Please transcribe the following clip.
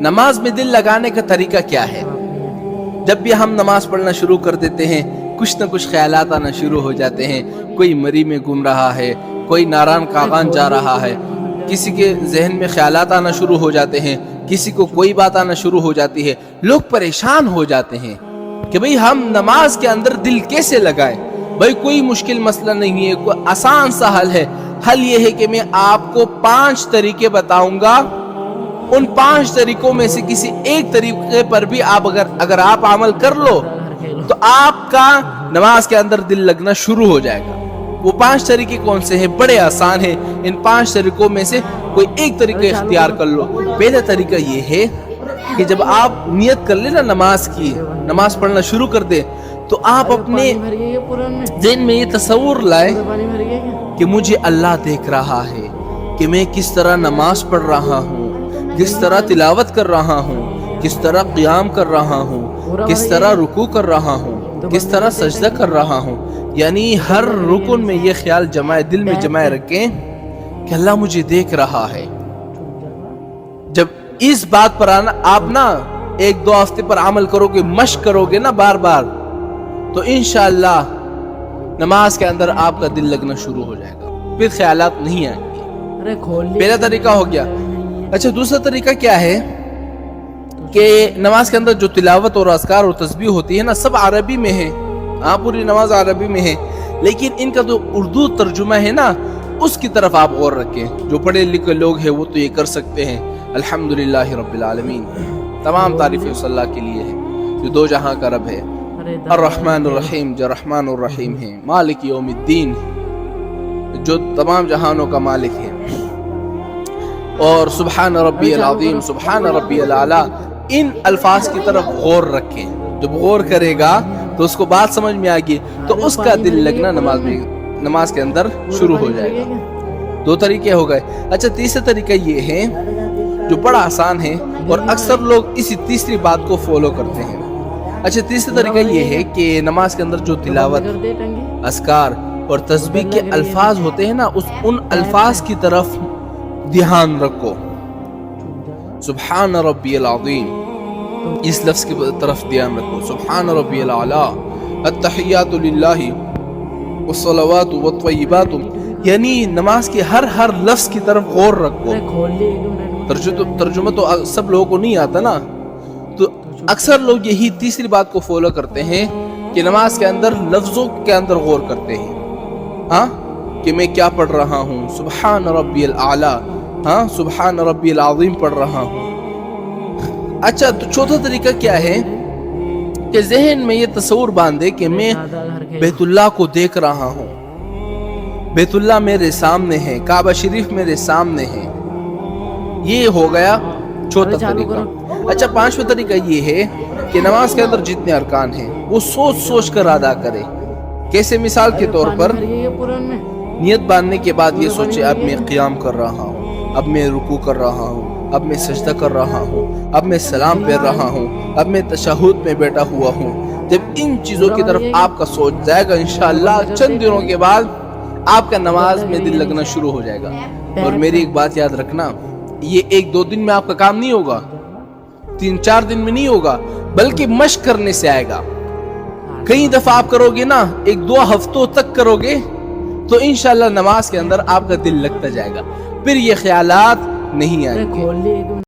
نماز میں دل لگانے کا طریقہ کیا ہے؟ جب بھی ہم نماز پڑھنا شروع کر دیتے ہیں کچھ نہ کچھ خیالات آنا شروع ہو جاتے ہیں. کوئی مری میں گھوم رہا ہے, کوئی ناران کاغان جا رہا ہے, کسی کے ذہن میں خیالات آنا شروع ہو جاتے ہیں, کسی کو کوئی بات آنا شروع ہو جاتی ہے. لوگ پریشان ہو جاتے ہیں کہ بھئی ہم نماز کے اندر دل کیسے لگائیں. بھئی کوئی مشکل مسئلہ نہیں ہے, کوئی آسان سا حل ہے. حل یہ ہے کہ میں آپ کو 5 طریقے بتاؤں گا. ان 5 طریقوں میں سے کسی ایک طریقے پر بھی اگر آپ عمل کر لو تو آپ کا نماز کے اندر دل لگنا شروع ہو جائے گا. وہ 5 طریقے کون سے ہیں؟ بڑے آسان ہیں. ان 5 طریقوں میں سے کوئی ایک طریقہ اختیار کر لو. پہلا طریقہ یہ ہے کہ جب آپ نیت کر لیں نا نماز کی, نماز پڑھنا شروع کر دیں, تو آپ اپنے ذہن میں یہ تصور لائیں کہ مجھے اللہ دیکھ رہا ہے کہ میں کس طرح نماز پڑھ رہا ہوں, کس طرح تلاوت کر رہا ہوں, کس طرح قیام کر رہا ہوں, کس طرح رکوع کر رہا ہوں, کس طرح سجدہ کر رہا ہوں. یعنی ہر رکن میں یہ خیال دل میں جمائے رکھیں کہ اللہ مجھے دیکھ رہا ہے. جب اس بات پر آپ نا 1-2 ہفتے پر عمل کرو گے, مشق کرو گے نا بار بار, تو انشاءاللہ نماز کے اندر آپ کا دل لگنا شروع ہو جائے گا, پھر خیالات نہیں آئیں گے. پہلا طریقہ ہو گیا. اچھا, دوسرا طریقہ کیا ہے کہ نماز کے اندر جو تلاوت اور اذکار اور تسبیح ہوتی ہے نا, سب عربی میں ہے. ہاں, پوری نماز عربی میں ہے, لیکن ان کا جو اردو ترجمہ ہے نا اس کی طرف آپ غور رکھیں. جو پڑھے لکھے لوگ ہیں وہ تو یہ کر سکتے ہیں. الحمدللہ رب العالمین, تمام تعریفیں اس اللہ کے لیے ہیں جو 2 جہاں کا رب ہے. الرحمن الرحیم, جو رحمان الرحیم ہے. مالک یوم الدین, جو تمام جہانوں کا مالک ہے. اور سبحان ربی العظیم, سبحان ربی الاعلیٰ. ان الفاظ کی طرف غور رکھیں. جب غور کرے گا تو اس کو بات سمجھ میں آئے گی, تو اس کا دل لگنا نماز کے اندر شروع ہو جائے گا. 2 طریقے ہو گئے. اچھا, تیسرا طریقہ یہ ہے جو بڑا آسان ہے اور اکثر لوگ اسی تیسری بات کو فالو کرتے ہیں. اچھا, تیسرا طریقہ یہ ہے کہ نماز کے اندر جو تلاوت, اذکار اور تسبیح کے الفاظ ہوتے ہیں نا, ان الفاظ کی طرف دھیان رکھو. سبحان ربی العظیم, اس لفظ کی طرف دھیان رکھو. سبحان ربی الاعلیٰ, التحیات للہ والصلوات والطیبات. یعنی نماز کے ہر لفظ کی طرف غور رکھو. ترجمہ تو سب لوگوں کو نہیں آتا نا, تو اکثر لوگ یہی تیسری بات کو فالو کرتے ہیں کہ نماز کے اندر لفظوں کے اندر غور کرتے ہیں. ہاں, کہ میں کیا پڑھ رہا ہوں, سبحان ربی الاعلیٰ, ہاں سبحان ربی العظیم پڑھ رہا ہوں. اچھا, تو چوتھا طریقہ کیا ہے کہ ذہن میں یہ تصور باندھے کہ میں بیت اللہ کو دیکھ رہا ہوں, بیت اللہ میرے سامنے ہے, کعبہ شریف میرے سامنے ہے. یہ ہو گیا چوتھا طریقہ. اچھا, 5واں طریقہ یہ ہے کہ نماز کے اندر جتنے ارکان ہیں وہ سوچ کر ادا کرے. کیسے؟ مثال کے طور پر نیت باندھنے کے بعد یہ سوچے اب میں قیام کر رہا ہوں, اب میں رکوع کر رہا ہوں, اب میں سجدہ کر رہا ہوں, اب میں سلام پھیر رہا ہوں, اب میں تشہد میں بیٹھا ہوا ہوں. جب ان چیزوں کی طرف آپ کا سوچ جائے گا, انشاءاللہ چند دنوں کے بعد آپ کا نماز میں دل لگنا شروع ہو جائے گا. اور میری ایک بات یاد رکھنا, یہ 1-2 دن میں آپ کا کام نہیں ہوگا, 3-4 دن میں نہیں ہوگا, بلکہ مشق کرنے سے آئے گا. کئی دفعہ آپ کرو گے نا, 1-2 ہفتوں تک کرو گے, تو انشاءاللہ نماز کے اندر آپ کا دل لگتا جائے گا, پھر یہ خیالات نہیں آئیں گے.